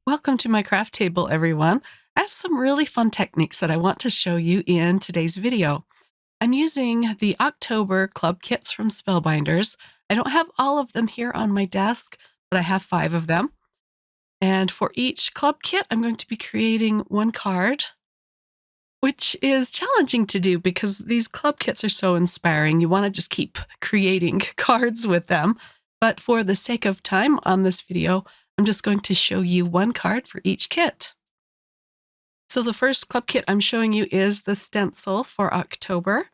Welcome to my craft table, everyone. I have some really fun techniques that I want to show you in today's video. I'm using the October club kits from Spellbinders. I don't have all of them here on my desk, but I have 5 of them. And for each club kit, I'm going to be creating one card, which is challenging to do because these club kits are so inspiring. You want to just keep creating cards with them. But for the sake of time on this video, I'm just going to show you one card for each kit. So the first club kit I'm showing you is the stencil for October.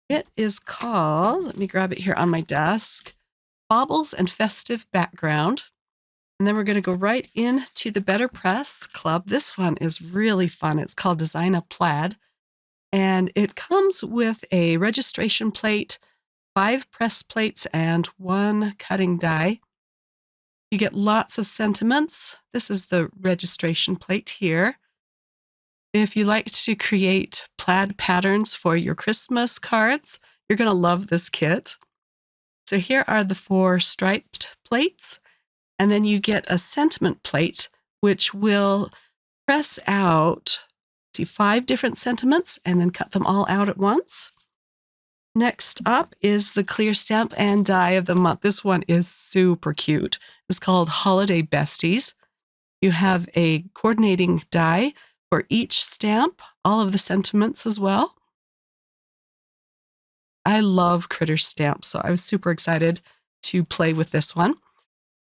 It is called, let me grab it here on my desk, Baubles and Festive Background. And then we're going to go right into the BetterPress Club. This one is really fun. It's called Design a Plaid. And it comes with a registration plate, 5 press plates, and 1 cutting die. You get lots of sentiments. This is the registration plate here. If you like to create plaid patterns for your Christmas cards, you're going to love this kit. So here are the 4 striped plates, and then you get a sentiment plate, which will press out 5 different sentiments and then cut them all out at once. Next up is the clear stamp and die of the month. This one is super cute. It's called Holiday Besties. You have a coordinating die for each stamp, all of the sentiments as well. I love critter stamps, so I was super excited to play with this one.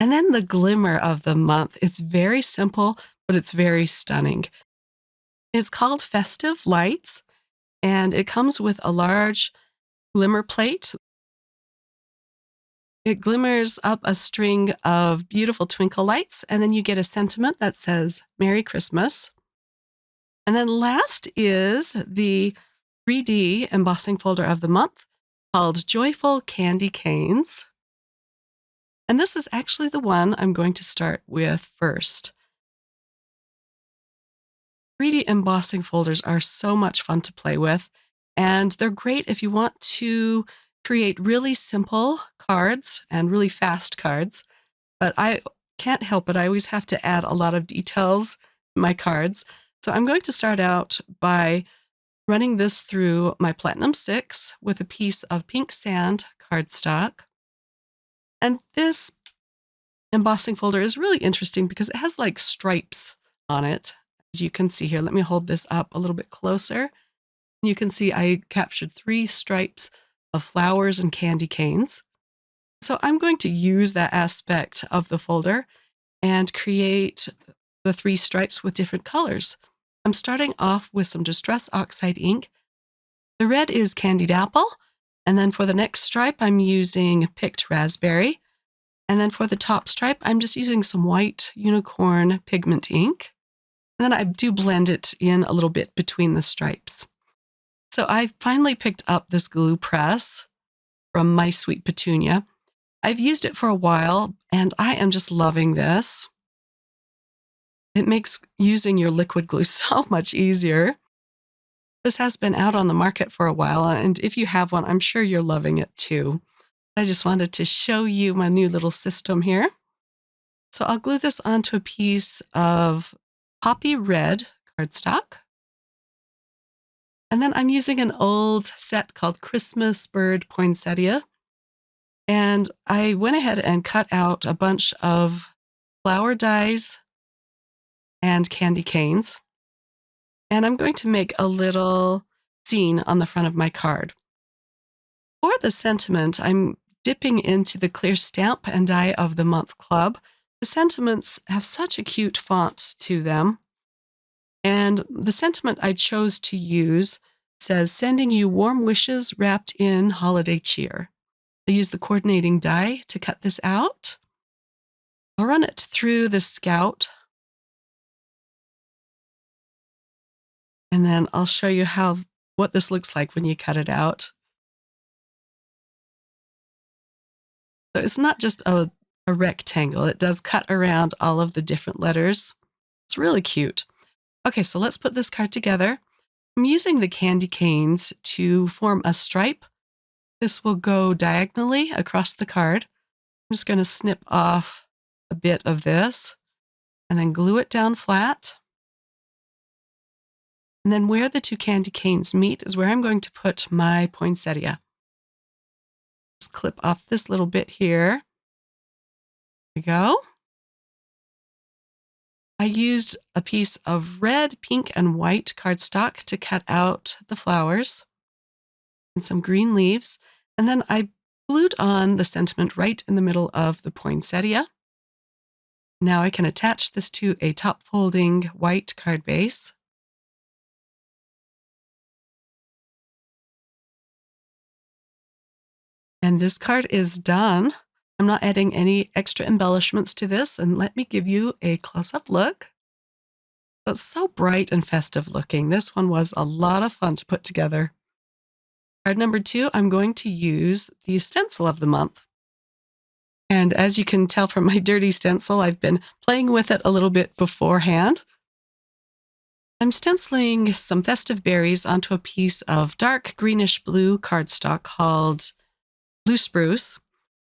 And then the glimmer of the month. It's very simple, but it's very stunning. It's called Festive Lights, and it comes with a large glimmer plate. It glimmers up a string of beautiful twinkle lights, and then you get a sentiment that says Merry Christmas. And then last is the 3D embossing folder of the month called Joyful Candy Canes. And this is actually the one I'm going to start with first. 3D embossing folders are so much fun to play with, and they're great if you want to create really simple cards and really fast cards. But I can't help it. I always have to add a lot of details in my cards. So I'm going to start out by running this through my Platinum 6 with a piece of pink sand cardstock. And this embossing folder is really interesting because it has like stripes on it. As you can see here, let me hold this up a little bit closer. You can see I captured 3 stripes of flowers and candy canes. So I'm going to use that aspect of the folder and create the 3 stripes with different colors. I'm starting off with some Distress Oxide ink. The red is Candied Apple, and then for the next stripe, I'm using Picked Raspberry. And then for the top stripe, I'm just using some white Unicorn pigment ink. And then I do blend it in a little bit between the stripes. So I finally picked up this glue press from My Sweet Petunia. I've used it for a while, and I am just loving this. It makes using your liquid glue so much easier. This has been out on the market for a while, and if you have one, I'm sure you're loving it too. I just wanted to show you my new little system here. So I'll glue this onto a piece of poppy red cardstock. And then I'm using an old set called Christmas Bird Poinsettia. And I went ahead and cut out a bunch of flower dies and candy canes. And I'm going to make a little scene on the front of my card. For the sentiment, I'm dipping into the clear stamp and die of the month club. The sentiments have such a cute font to them. And the sentiment I chose to use says, sending you warm wishes wrapped in holiday cheer. I use the coordinating die to cut this out. I'll run it through the Scout. And then I'll show you what this looks like when you cut it out. So it's not just a rectangle. It does cut around all of the different letters. It's really cute. Okay, so let's put this card together. I'm using the candy canes to form a stripe. This will go diagonally across the card. I'm just going to snip off a bit of this. and then glue it down flat. And then where the two candy canes meet is where I'm going to put my poinsettia. Just clip off this little bit here. There we go. I used a piece of red, pink, and white cardstock to cut out the flowers and some green leaves. And then I glued on the sentiment right in the middle of the poinsettia. Now I can attach this to a top folding white card base. And this card is done. I'm not adding any extra embellishments to this, and let me give you a close-up look. It's so bright and festive looking. This one was a lot of fun to put together. Card number 2, I'm going to use the stencil of the month. And as you can tell from my dirty stencil, I've been playing with it a little bit beforehand. I'm stenciling some festive berries onto a piece of dark greenish blue cardstock called Blue Spruce.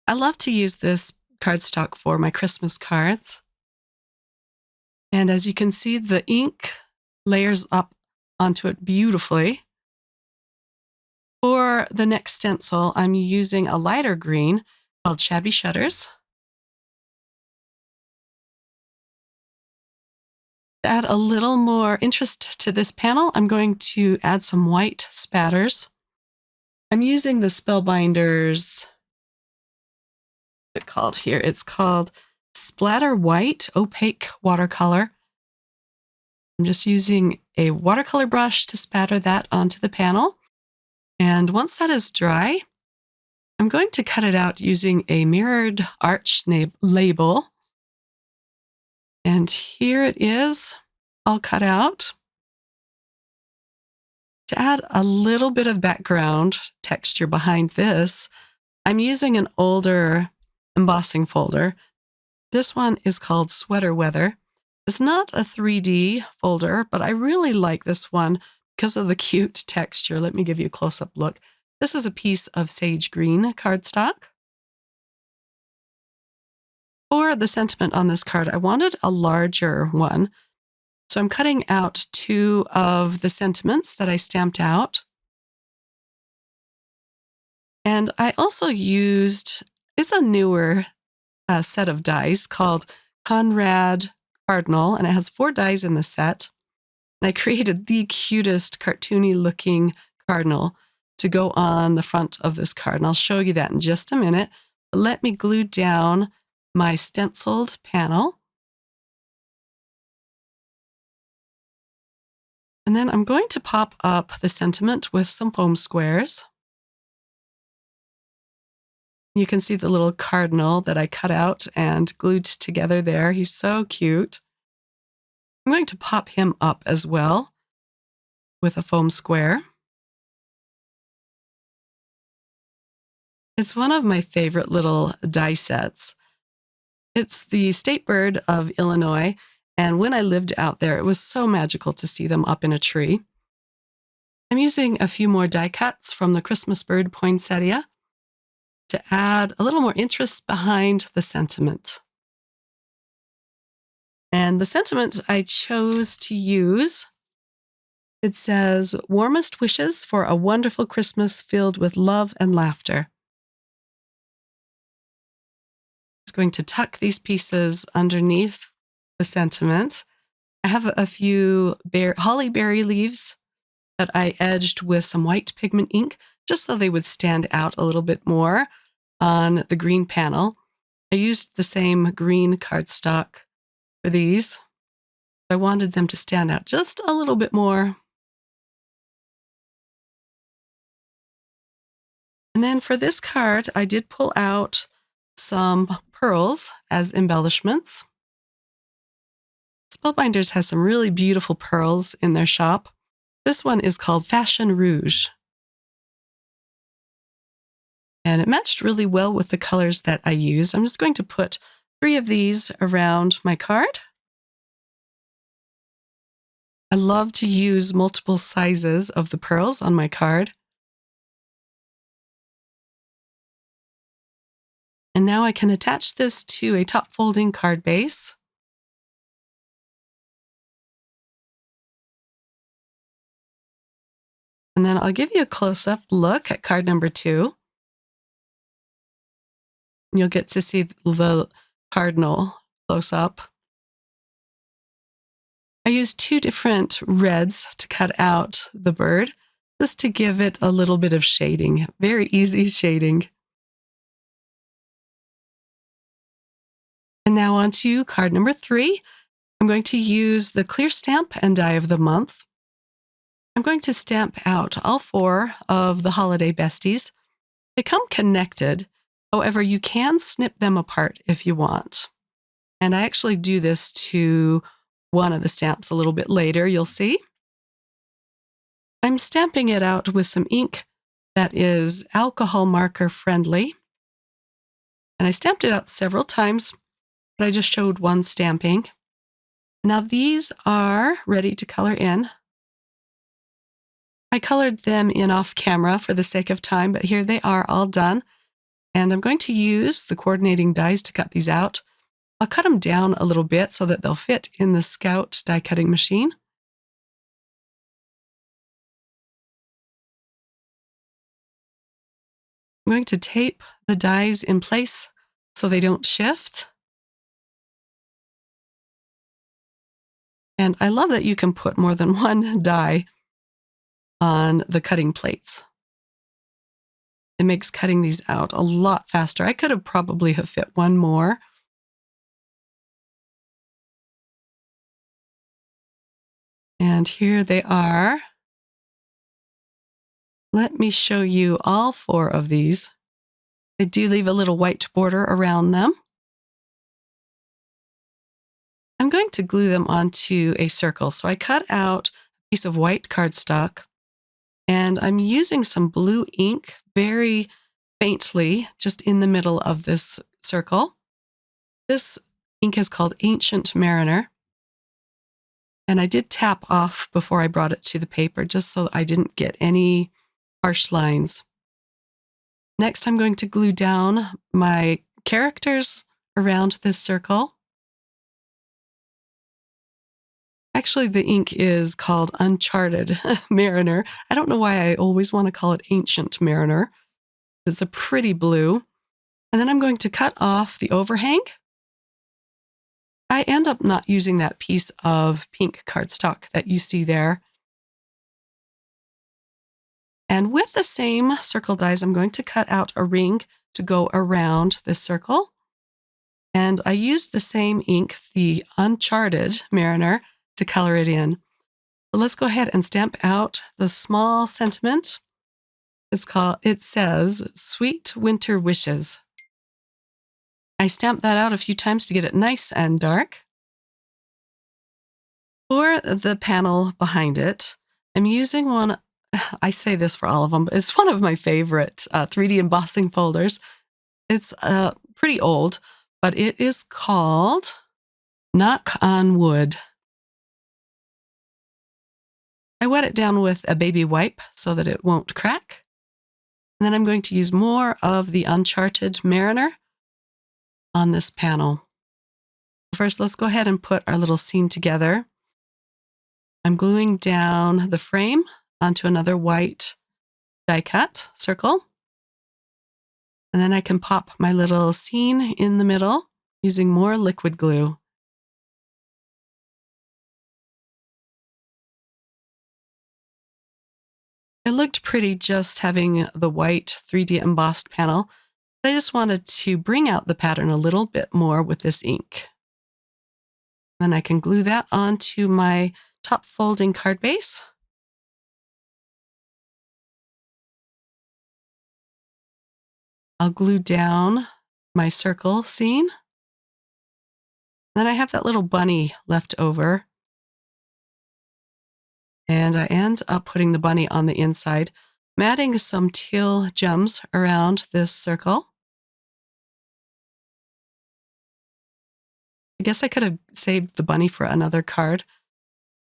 I love to use this cardstock for my Christmas cards. And as you can see, the ink layers up onto it beautifully. For the next stencil, I'm using a lighter green called Shabby Shutters. To add a little more interest to this panel, I'm going to add some white spatters. I'm using the Spellbinders, it's called Splatter White Opaque Watercolor. I'm just using a watercolor brush to spatter that onto the panel. And once that is dry, I'm going to cut it out using a mirrored arch label. And here it is, all cut out. To add a little bit of background texture behind this, I'm using an older embossing folder. This one is called Sweater Weather. It's not a 3D folder, but I really like this one because of the cute texture. Let me give you a close-up look. This is a piece of sage green cardstock. For the sentiment on this card, I wanted a larger one. So I'm cutting out 2 of the sentiments that I stamped out. And I also used, it's a newer set of dies called Conrad Cardinal, and it has 4 dies in the set. And I created the cutest cartoony looking cardinal to go on the front of this card. And I'll show you that in just a minute. But let me glue down my stenciled panel. And then I'm going to pop up the sentiment with some foam squares. You can see the little cardinal that I cut out and glued together there. He's so cute. I'm going to pop him up as well with a foam square. It's one of my favorite little die sets. It's the state bird of Illinois, and when I lived out there, it was so magical to see them up in a tree. I'm using a few more die cuts from the Christmas bird poinsettia to add a little more interest behind the sentiment. And the sentiment I chose to use, it says, "Warmest wishes for a wonderful Christmas filled with love and laughter." I'm going to tuck these pieces underneath the sentiment. I have a few holly berry leaves that I edged with some white pigment ink just so they would stand out a little bit more on the green panel. I used the same green cardstock for these. I wanted them to stand out just a little bit more. And then for this card, I did pull out some pearls as embellishments. Spellbinders has some really beautiful pearls in their shop. This one is called Fashion Rouge. And it matched really well with the colors that I used. I'm just going to put 3 of these around my card. I love to use multiple sizes of the pearls on my card. And now I can attach this to a top folding card base. And then I'll give you a close-up look at card number 2. You'll get to see the cardinal close up. I used 2 different reds to cut out the bird, just to give it a little bit of shading. Very easy shading. And now on to card number 3. I'm going to use the clear stamp and die of the month. I'm going to stamp out all 4 of the holiday besties. They come connected. However, you can snip them apart if you want. And I actually do this to one of the stamps a little bit later, you'll see. I'm stamping it out with some ink that is alcohol marker friendly. And I stamped it out several times, but I just showed one stamping. Now these are ready to color in. I colored them in off camera for the sake of time, but here they are all done. And I'm going to use the coordinating dies to cut these out. I'll cut them down a little bit so that they'll fit in the Scout die cutting machine. I'm going to tape the dies in place so they don't shift. And I love that you can put more than one die on the cutting plates. It makes cutting these out a lot faster. I could have probably have fit one more. And here they are. Let me show you all 4 of these. They do leave a little white border around them. I'm going to glue them onto a circle. So I cut out a piece of white cardstock, and I'm using some blue ink very faintly just in the middle of this circle. This ink is called Ancient Mariner. And I did tap off before I brought it to the paper just so I didn't get any harsh lines. Next, I'm going to glue down my characters around this circle. Actually, the ink is called Uncharted Mariner. I don't know why I always want to call it Ancient Mariner. It's a pretty blue. And then I'm going to cut off the overhang. I end up not using that piece of pink cardstock that you see there. And with the same circle dies, I'm going to cut out a ring to go around this circle. And I used the same ink, the Uncharted Mariner, to color it in. So let's go ahead and stamp out the small sentiment. It says, Sweet Winter Wishes. I stamped that out a few times to get it nice and dark. For the panel behind it, I'm using one, I say this for all of them, but it's one of my favorite 3D embossing folders. It's pretty old, but it is called Knock on Wood. I wet it down with a baby wipe so that it won't crack. And then I'm going to use more of the Uncharted Mariner on this panel. First, let's go ahead and put our little scene together. I'm gluing down the frame onto another white die cut circle. And then I can pop my little scene in the middle using more liquid glue. It looked pretty just having the white 3D embossed panel, but I just wanted to bring out the pattern a little bit more with this ink. Then I can glue that onto my top folding card base. I'll glue down my circle scene. Then I have that little bunny left over. And I end up putting the bunny on the inside. I'm adding some teal gems around this circle. I guess I could have saved the bunny for another card,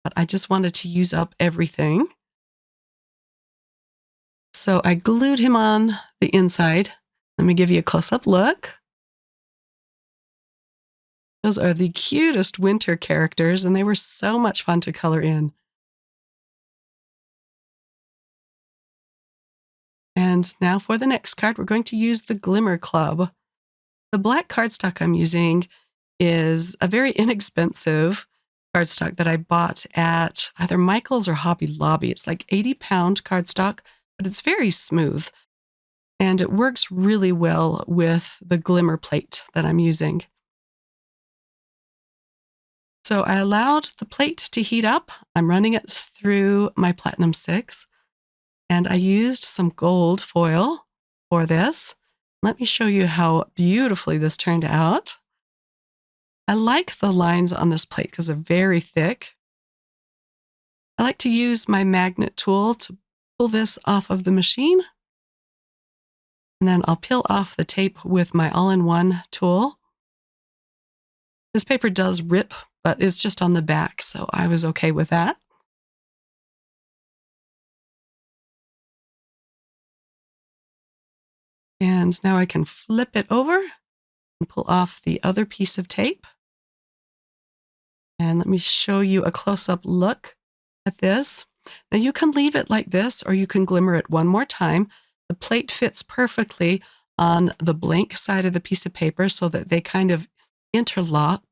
but I just wanted to use up everything. So I glued him on the inside. Let me give you a close-up look. Those are the cutest winter characters, and they were so much fun to color in. And now for the next card, we're going to use the Glimmer Club. The black cardstock I'm using is a very inexpensive cardstock that I bought at either Michael's or Hobby Lobby. It's like 80-pound cardstock, but it's very smooth. And it works really well with the Glimmer plate that I'm using. So I allowed the plate to heat up. I'm running it through my Platinum 6. And I used some gold foil for this. Let me show you how beautifully this turned out. I like the lines on this plate because they're very thick. I like to use my magnet tool to pull this off of the machine. And then I'll peel off the tape with my all-in-one tool. This paper does rip, but it's just on the back, so I was okay with that. And now I can flip it over and pull off the other piece of tape. And let me show you a close-up look at this. Now you can leave it like this, or you can glimmer it one more time. The plate fits perfectly on the blank side of the piece of paper so that they kind of interlock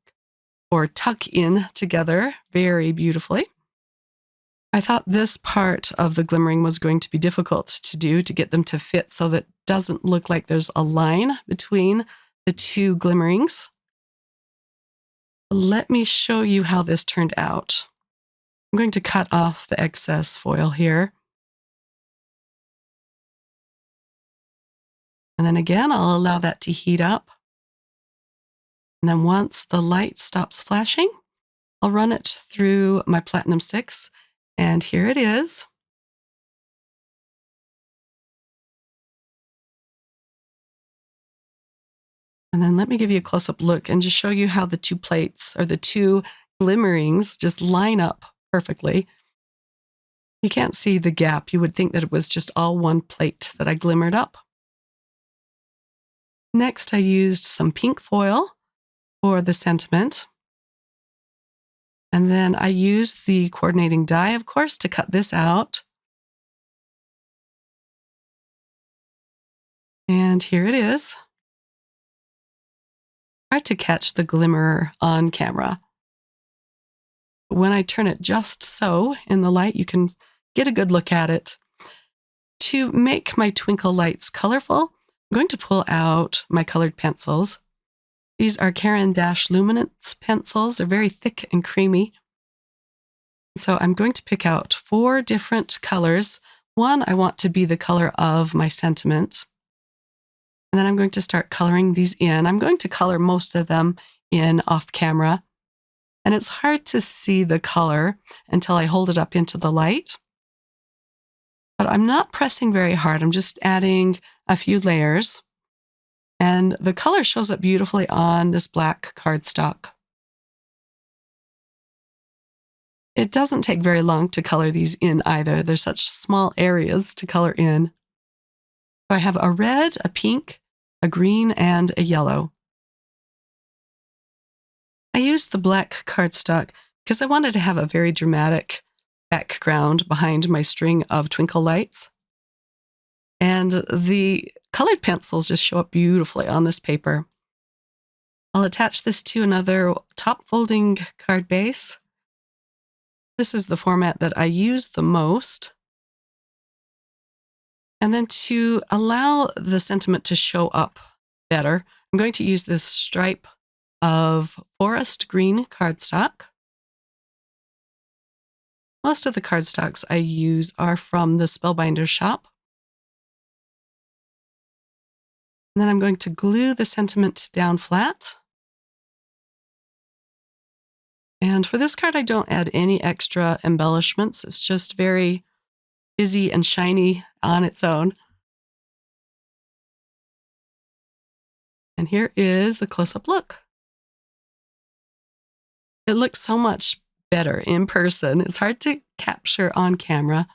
or tuck in together very beautifully. I thought this part of the glimmering was going to be difficult to do, to get them to fit so that it doesn't look like there's a line between the two glimmerings. Let me show you how this turned out. I'm going to cut off the excess foil here. And then again, I'll allow that to heat up. And then once the light stops flashing, I'll run it through my Platinum 6. And here it is. And then let me give you a close-up look and just show you how the two plates, or the two glimmerings, just line up perfectly. You can't see the gap. You would think that it was just all one plate that I glimmered up. Next, I used some pink foil for the sentiment. And then I used the coordinating die, of course, to cut this out. And here it is. Hard to catch the glimmer on camera. When I turn it just so in the light, you can get a good look at it. To make my twinkle lights colorful, I'm going to pull out my colored pencils. These are Caran d'Ache Luminance pencils. They're very thick and creamy. So I'm going to pick out 4 different colors. One I want to be the color of my sentiment. And then I'm going to start coloring these in. I'm going to color most of them in off camera. And it's hard to see the color until I hold it up into the light. But I'm not pressing very hard. I'm just adding a few layers. And the color shows up beautifully on this black cardstock. It doesn't take very long to color these in either. There's such small areas to color in. So I have a red, a pink, a green, and a yellow. I used the black cardstock because I wanted to have a very dramatic background behind my string of twinkle lights. And the colored pencils just show up beautifully on this paper. I'll attach this to another top folding card base. This is the format that I use the most. And then to allow the sentiment to show up better, I'm going to use this stripe of forest green cardstock. Most of the cardstocks I use are from the Spellbinders shop. And then I'm going to glue the sentiment down flat. And for this card, I don't add any extra embellishments. It's just very busy and shiny on its own. And here is a close-up look. It looks so much better in person. It's hard to capture on camera.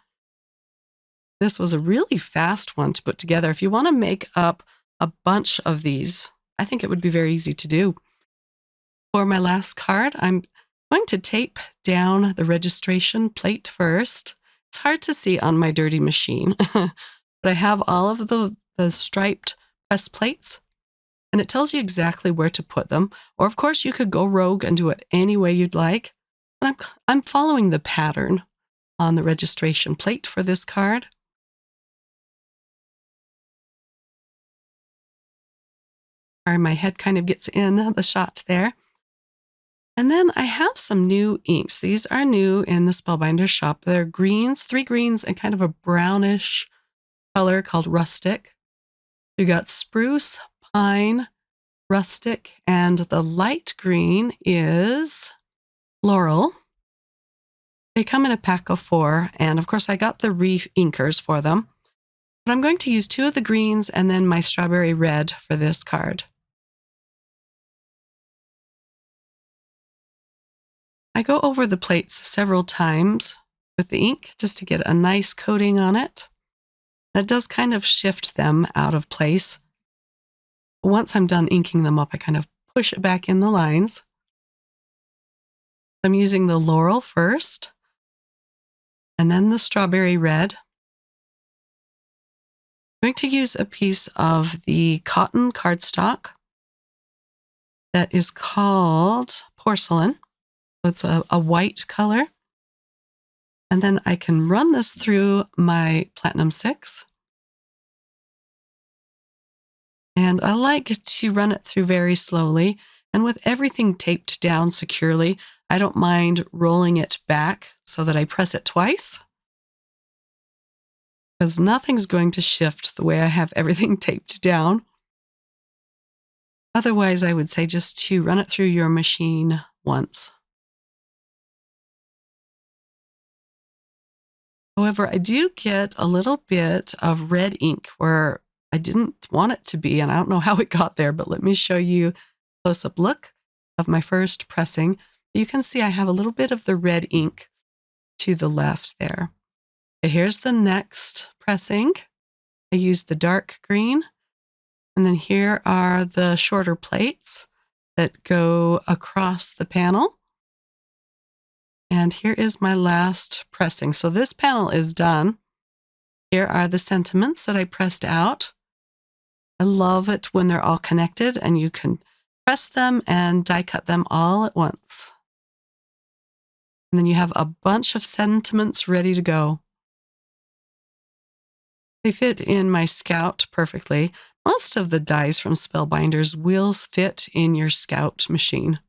This was a really fast one to put together. If you want to make up a bunch of these, I think it would be very easy to do. For my last card, I'm going to tape down the registration plate first. It's hard to see on my dirty machine. but I have all of the striped press plates, and it tells you exactly where to put them. Or of course, you could go rogue and do it any way you'd like. And I'm following the pattern on the registration plate for this card. Or my head kind of gets in the shot there. And then I have some new inks. These are new in the Spellbinders shop. They're greens, 3 greens, and kind of a brownish color called rustic. You got spruce, pine, rustic, and the light green is laurel. They come in a pack of 4, and of course I got the re-inkers for them. But I'm going to use 2 of the greens and then my strawberry red for this card. I go over the plates several times with the ink just to get a nice coating on it. And it does kind of shift them out of place. Once I'm done inking them up, I kind of push it back in the lines. I'm using the laurel first, and then the strawberry red. I'm going to use a piece of the cotton cardstock that is called porcelain. It's a white color. And then I can run this through my Platinum 6. And I like to run it through very slowly. And with everything taped down securely, I don't mind rolling it back so that I press it twice. Because nothing's going to shift the way I have everything taped down. Otherwise, I would say just to run it through your machine once. However, I do get a little bit of red ink where I didn't want it to be, and I don't know how it got there, but let me show you a close-up look of my first pressing. You can see I have a little bit of the red ink to the left there. Okay, here's the next pressing. I used the dark green, and then here are the shorter plates that go across the panel. And here is my last pressing. So this panel is done. Here are the sentiments that I pressed out. I love it when they're all connected and you can press them and die cut them all at once. And then you have a bunch of sentiments ready to go. They fit in my Scout perfectly. Most of the dies from Spellbinders will fit in your Scout machine.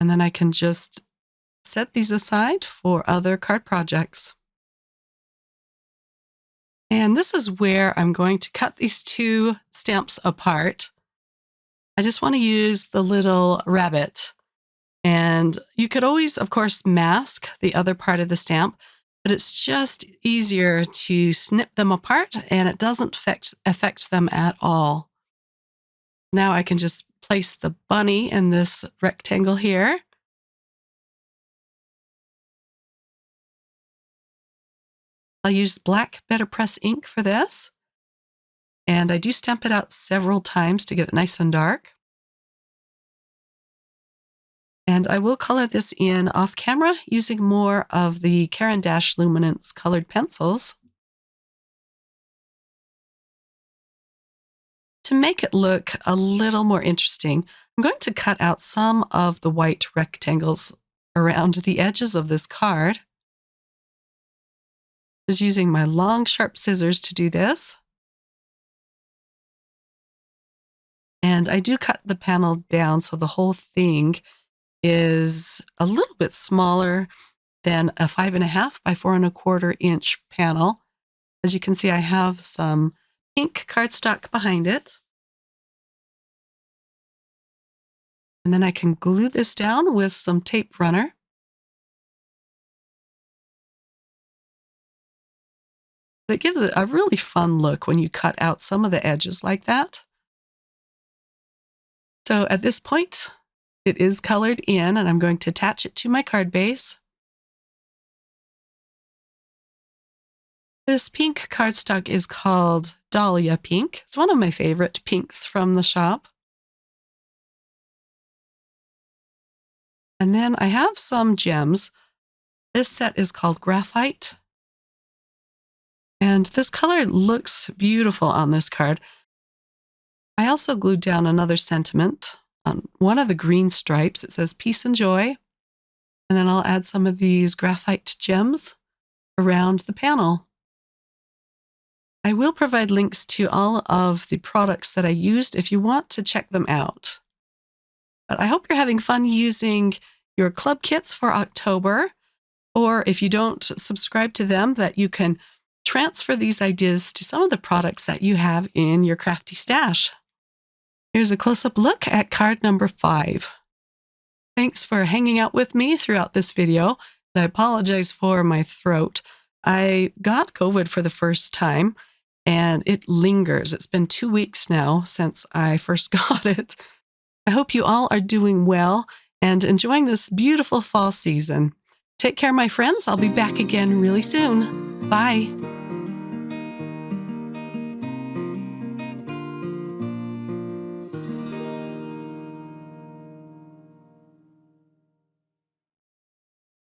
And then I can just set these aside for other card projects. And this is where I'm going to cut these 2 stamps apart. I just want to use the little rabbit. And you could always, of course, mask the other part of the stamp, but it's just easier to snip them apart and it doesn't affect them at all. Now I can just place the bunny in this rectangle here. I'll use black BetterPress ink for this. And I do stamp it out several times to get it nice and dark. And I will color this in off camera using more of the Caran d'Ache Luminance colored pencils. To make it look a little more interesting, I'm going to cut out some of the white rectangles around the edges of this card. Just using my long, sharp scissors to do this. And I do cut the panel down so the whole thing is a little bit smaller than a 5.5 by 4.25 inch panel. As you can see, I have some pink cardstock behind it. And then I can glue this down with some tape runner. But it gives it a really fun look when you cut out some of the edges like that. So at this point, it is colored in, and I'm going to attach it to my card base. This pink cardstock is called Dahlia Pink. It's one of my favorite pinks from the shop. And then I have some gems. This set is called Graphite. And this color looks beautiful on this card. I also glued down another sentiment on one of the green stripes. It says peace and joy. And then I'll add some of these graphite gems around the panel. I will provide links to all of the products that I used if you want to check them out. But I hope you're having fun using your club kits for October, or if you don't subscribe to them, that you can transfer these ideas to some of the products that you have in your crafty stash. Here's a close-up look at card number 5. Thanks for hanging out with me throughout this video. I apologize for my throat. I got COVID for the first time, and it lingers. It's been 2 weeks now since I first got it. I hope you all are doing well and enjoying this beautiful fall season. Take care, my friends. I'll be back again really soon. Bye.